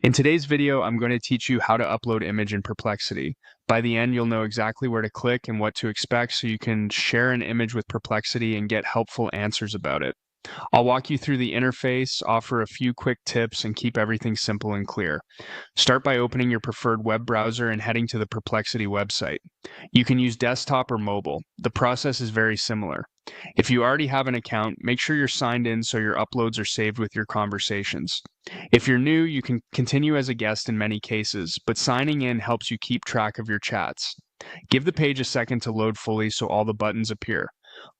In today's video, I'm going to teach you how to upload image in Perplexity. By the end, you'll know exactly where to click and what to expect so you can share an image with Perplexity and get helpful answers about it. I'll walk you through the interface, offer a few quick tips, and keep everything simple and clear. Start by opening your preferred web browser and heading to the Perplexity website. You can use desktop or mobile. The process is very similar. If you already have an account, make sure you're signed in so your uploads are saved with your conversations. If you're new, you can continue as a guest in many cases, but signing in helps you keep track of your chats. Give the page a second to load fully so all the buttons appear.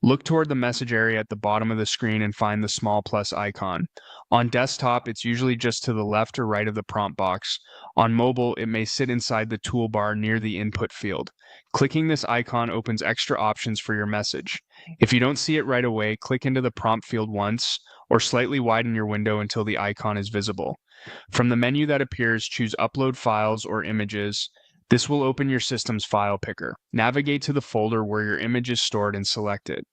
Look toward the message area at the bottom of the screen and find the small plus icon. On desktop, it's usually just to the left or right of the prompt box. On mobile, it may sit inside the toolbar near the input field. Clicking this icon opens extra options for your message. If you don't see it right away, click into the prompt field once, or slightly widen your window until the icon is visible. From the menu that appears, choose Upload Files or Images. This will open your system's file picker. Navigate to the folder where your image is stored and select it.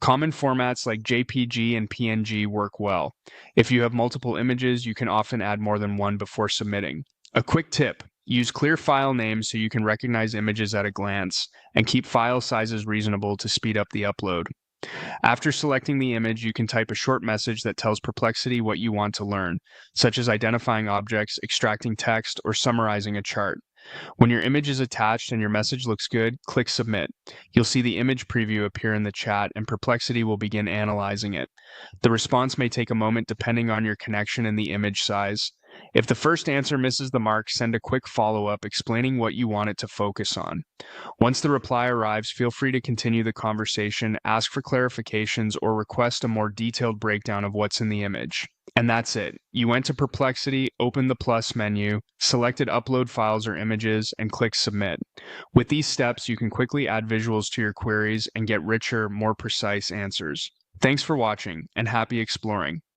Common formats like JPG and PNG work well. If you have multiple images, you can often add more than one before submitting. A quick tip: use clear file names so you can recognize images at a glance, and keep file sizes reasonable to speed up the upload. After selecting the image, you can type a short message that tells Perplexity what you want to learn, such as identifying objects, extracting text, or summarizing a chart. When your image is attached and your message looks good, click Submit. You'll see the image preview appear in the chat, and Perplexity will begin analyzing it. The response may take a moment depending on your connection and the image size. If the first answer misses the mark, send a quick follow-up explaining what you want it to focus on. Once the reply arrives, feel free to continue the conversation, ask for clarifications, or request a more detailed breakdown of what's in the image. And that's it. You went to Perplexity, opened the plus menu, selected Upload Files or Images, and clicked Submit. With these steps, you can quickly add visuals to your queries and get richer, more precise answers. Thanks for watching, and happy exploring.